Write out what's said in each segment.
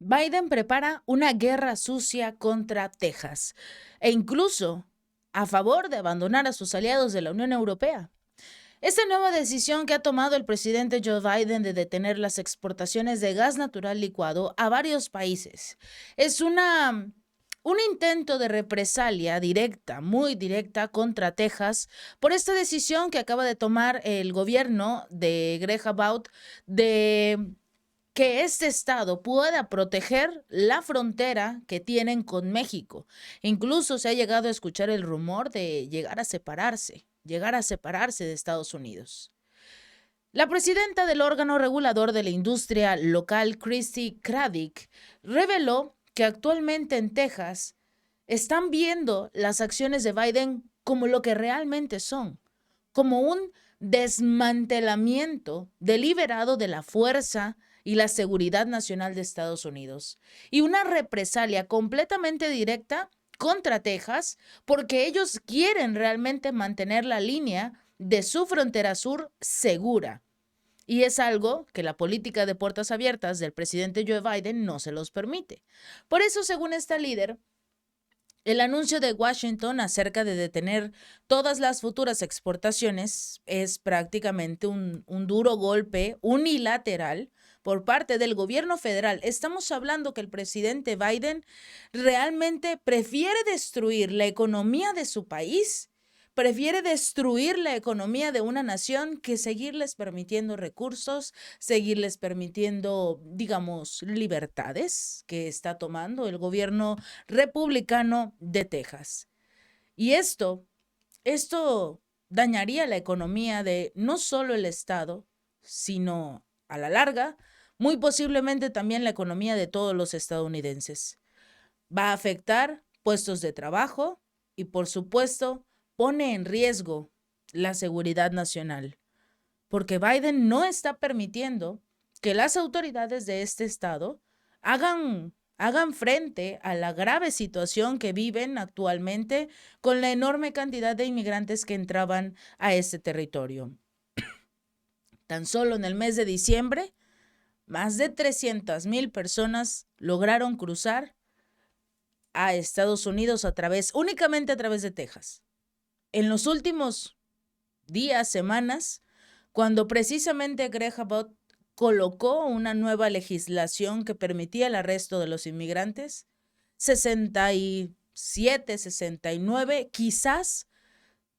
Biden prepara una guerra sucia contra Texas e incluso a favor de abandonar a sus aliados de la Unión Europea. Esta nueva decisión que ha tomado el presidente Joe Biden de detener las exportaciones de gas natural licuado a varios países es un intento de represalia directa, muy directa contra Texas por esta decisión que acaba de tomar el gobierno de Greg Abbott de que este estado pueda proteger la frontera que tienen con México. Incluso se ha llegado a escuchar el rumor de llegar a separarse de Estados Unidos. La presidenta del órgano regulador de la industria local, Christy Craddick, reveló que actualmente en Texas están viendo las acciones de Biden como lo que realmente son, como un desmantelamiento deliberado de la fuerza y la seguridad nacional de Estados Unidos y una represalia completamente directa contra Texas porque ellos quieren realmente mantener la línea de su frontera sur segura. Y es algo que la política de puertas abiertas del presidente Joe Biden no se los permite. Por eso, según esta líder, el anuncio de Washington acerca de detener todas las futuras exportaciones es prácticamente un duro golpe unilateral por parte del gobierno federal. Estamos hablando que el presidente Biden realmente prefiere destruir la economía de su país, prefiere destruir la economía de una nación que seguirles permitiendo recursos, seguirles permitiendo, digamos, libertades que está tomando el gobierno republicano de Texas. Y esto dañaría la economía de no solo el estado, sino a la larga, muy posiblemente también la economía de todos los estadounidenses. Va a afectar puestos de trabajo y, por supuesto, pone en riesgo la seguridad nacional, porque Biden no está permitiendo que las autoridades de este estado hagan frente a la grave situación que viven actualmente con la enorme cantidad de inmigrantes que entraban a este territorio. Tan solo en el mes de diciembre, más de 300,000 personas lograron cruzar a Estados Unidos únicamente a través de Texas. En los últimos días, semanas, cuando precisamente Greg Abbott colocó una nueva legislación que permitía el arresto de los inmigrantes, 67, 69, quizás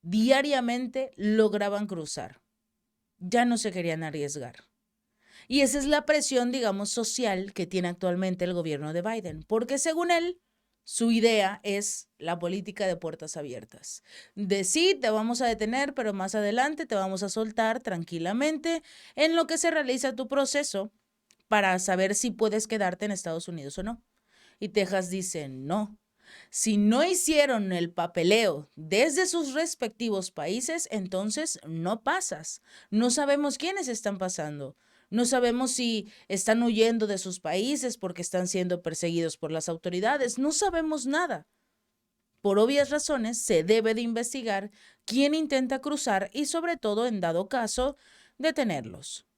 diariamente lograban cruzar. Ya no se querían arriesgar. Y esa es la presión, digamos, social que tiene actualmente el gobierno de Biden, porque según él, su idea es la política de puertas abiertas. De sí, te vamos a detener, pero más adelante te vamos a soltar tranquilamente en lo que se realiza tu proceso para saber si puedes quedarte en Estados Unidos o no. Y Texas dice, no. Si no hicieron el papeleo desde sus respectivos países, entonces no pasas. No sabemos quiénes están pasando. No sabemos si están huyendo de sus países porque están siendo perseguidos por las autoridades. No sabemos nada. Por obvias razones, se debe de investigar quién intenta cruzar y, sobre todo, en dado caso, detenerlos.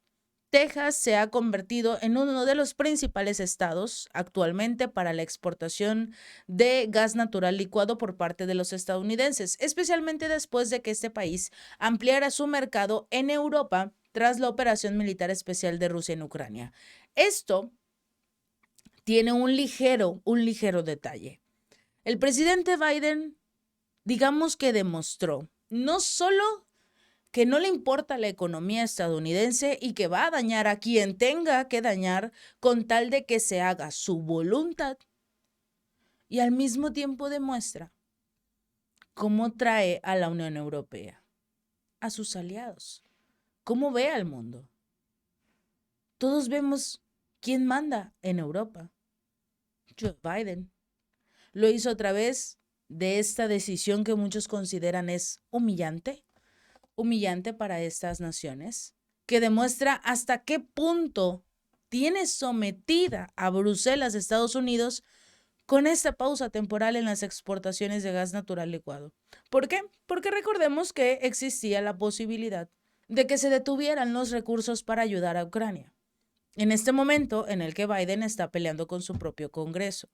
Texas se ha convertido en uno de los principales estados actualmente para la exportación de gas natural licuado por parte de los estadounidenses, especialmente después de que este país ampliara su mercado en Europa tras la operación militar especial de Rusia en Ucrania. Esto tiene un ligero detalle. El presidente Biden, digamos que demostró no solo que no le importa la economía estadounidense y que va a dañar a quien tenga que dañar con tal de que se haga su voluntad, y al mismo tiempo demuestra cómo trae a la Unión Europea, a sus aliados, cómo ve al mundo. Todos vemos quién manda en Europa. Joe Biden. Lo hizo a través de esta decisión que muchos consideran es humillante para estas naciones, que demuestra hasta qué punto tiene sometida a Bruselas, Estados Unidos, con esta pausa temporal en las exportaciones de gas natural licuado. ¿Por qué? Porque recordemos que existía la posibilidad de que se detuvieran los recursos para ayudar a Ucrania. en este momento en el que Biden está peleando con su propio Congreso.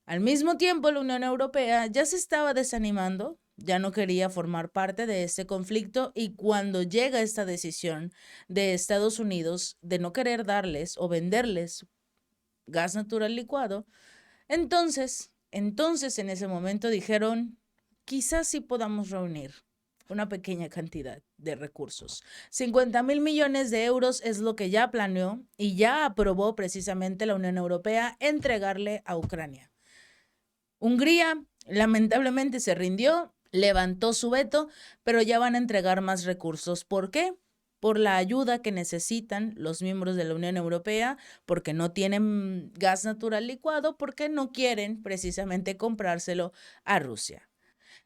Al mismo tiempo, la Unión Europea ya se estaba desanimando, ya no quería formar parte de este conflicto y cuando llega esta decisión de Estados Unidos de no querer darles o venderles gas natural licuado, entonces en ese momento dijeron, quizás sí podamos reunir una pequeña cantidad de recursos. 50,000 millones de euros es lo que ya planeó y ya aprobó precisamente la Unión Europea entregarle a Ucrania. Hungría lamentablemente se rindió, levantó su veto, pero ya van a entregar más recursos. ¿Por qué? Por la ayuda que necesitan los miembros de la Unión Europea, porque no tienen gas natural licuado, porque no quieren precisamente comprárselo a Rusia.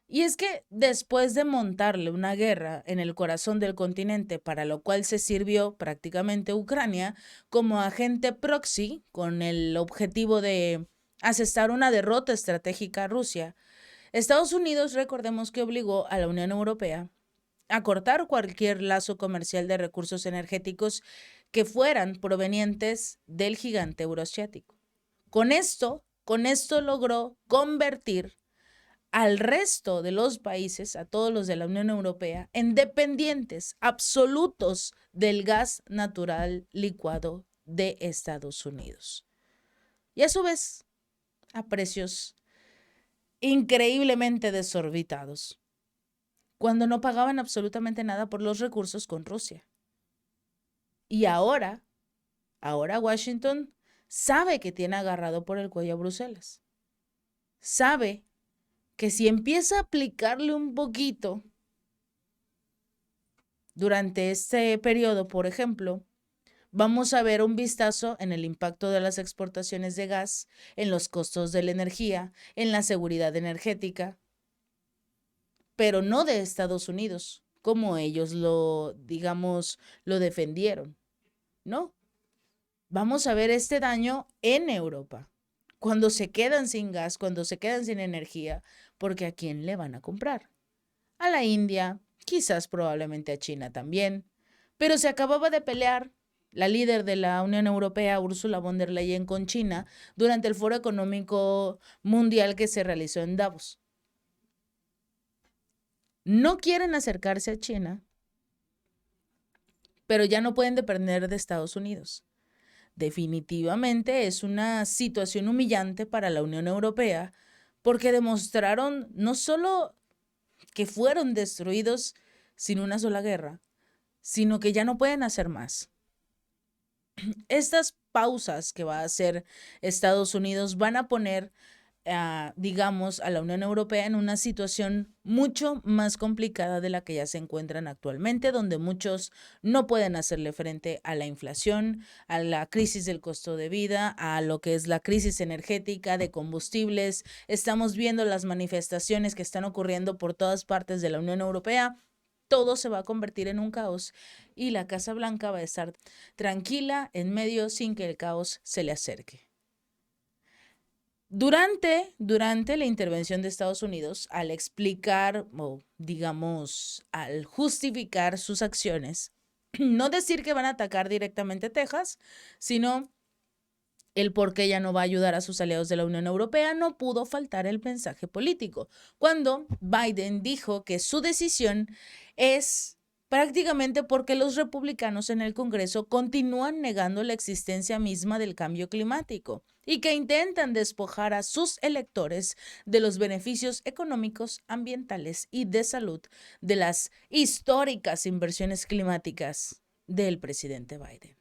Y es que después de montarle una guerra en el corazón del continente, para lo cual se sirvió prácticamente Ucrania como agente proxy con el objetivo de asestar una derrota estratégica a Rusia, Estados Unidos, recordemos que obligó a la Unión Europea a cortar cualquier lazo comercial de recursos energéticos que fueran provenientes del gigante euroasiático. Con esto logró convertir al resto de los países, a todos los de la Unión Europea, en dependientes absolutos del gas natural licuado de Estados Unidos. Y a su vez, a precios increíblemente desorbitados, cuando no pagaban absolutamente nada por los recursos con Rusia. Y ahora Washington sabe que tiene agarrado por el cuello a Bruselas. Sabe que si empieza a aplicarle un poquito durante este periodo, por ejemplo, vamos a ver un vistazo en el impacto de las exportaciones de gas, en los costos de la energía, en la seguridad energética, pero no de Estados Unidos, como ellos lo defendieron, ¿no? Vamos a ver este daño en Europa, cuando se quedan sin gas, cuando se quedan sin energía, porque ¿a quién le van a comprar? A la India, quizás probablemente a China también, pero se acababa de pelear la líder de la Unión Europea, Ursula von der Leyen, con China durante el Foro Económico Mundial que se realizó en Davos. No quieren acercarse a China, pero ya no pueden depender de Estados Unidos. Definitivamente es una situación humillante para la Unión Europea porque demostraron no solo que fueron destruidos sin una sola guerra, sino que ya no pueden hacer más. Estas pausas que va a hacer Estados Unidos van a poner, digamos, a la Unión Europea en una situación mucho más complicada de la que ya se encuentran actualmente, donde muchos no pueden hacerle frente a la inflación, a la crisis del costo de vida, a lo que es la crisis energética de combustibles. Estamos viendo las manifestaciones que están ocurriendo por todas partes de la Unión Europea. Todo se va a convertir en un caos y la Casa Blanca va a estar tranquila en medio sin que el caos se le acerque. Durante la intervención de Estados Unidos, al explicar o digamos al justificar sus acciones, no decir que van a atacar directamente Texas, sino el por qué ya no va a ayudar a sus aliados de la Unión Europea, no pudo faltar el mensaje político. Cuando Biden dijo que su decisión es prácticamente porque los republicanos en el Congreso continúan negando la existencia misma del cambio climático y que intentan despojar a sus electores de los beneficios económicos, ambientales y de salud de las históricas inversiones climáticas del presidente Biden.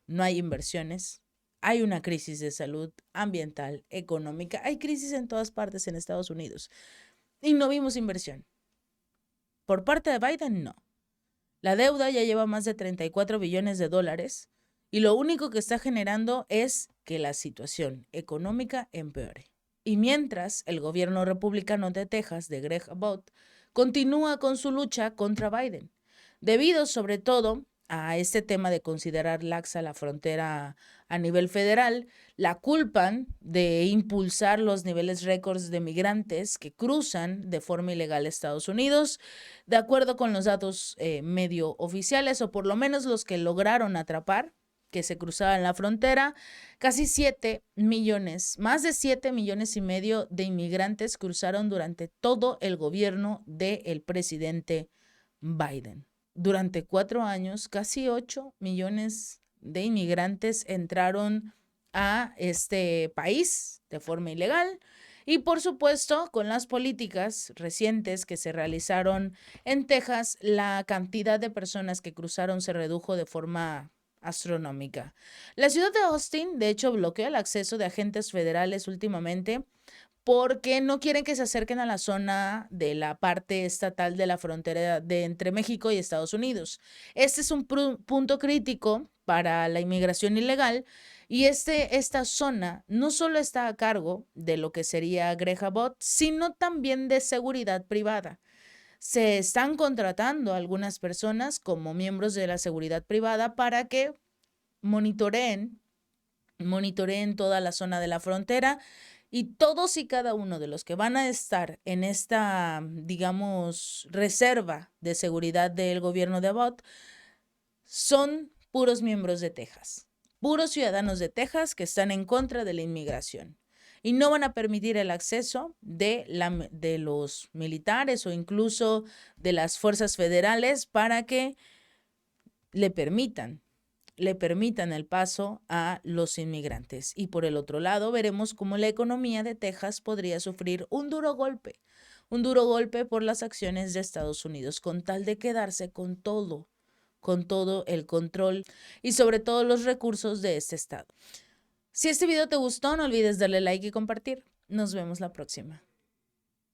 No hay inversiones. Hay una crisis de salud ambiental, económica. Hay crisis en todas partes en Estados Unidos. Y no vimos inversión. Por parte de Biden, no. La deuda ya lleva más de 34 billones de dólares y lo único que está generando es que la situación económica empeore. Y mientras, el gobierno republicano de Texas, de Greg Abbott, continúa con su lucha contra Biden, debido sobre todo a este tema de considerar laxa la frontera a nivel federal, la culpan de impulsar los niveles récords de migrantes que cruzan de forma ilegal a Estados Unidos, de acuerdo con los datos medio oficiales, o por lo menos los que lograron atrapar, que se cruzaban la frontera. Casi 7 millones, más de 7,5 millones de inmigrantes cruzaron durante todo el gobierno del presidente Biden. Durante 4 años, casi 8 millones de inmigrantes entraron a este país de forma ilegal. Y por supuesto, con las políticas recientes que se realizaron en Texas, la cantidad de personas que cruzaron se redujo de forma astronómica. La ciudad de Austin, de hecho, bloqueó el acceso de agentes federales últimamente porque no quieren que se acerquen a la zona de la parte estatal de la frontera de entre México y Estados Unidos. Este es un punto crítico para la inmigración ilegal y esta zona no solo está a cargo de lo que sería Grejabot, sino también de seguridad privada. Se están contratando a algunas personas como miembros de la seguridad privada para que monitoreen toda la zona de la frontera y todos y cada uno de los que van a estar en esta, digamos, reserva de seguridad del gobierno de Abbott son puros miembros de Texas, puros ciudadanos de Texas que están en contra de la inmigración y no van a permitir el acceso de los militares o incluso de las fuerzas federales para que le permitan el paso a los inmigrantes. Y por el otro lado, veremos cómo la economía de Texas podría sufrir un duro golpe por las acciones de Estados Unidos, con tal de quedarse con todo el control y sobre todo los recursos de este estado. Si este video te gustó, no olvides darle like y compartir. Nos vemos la próxima.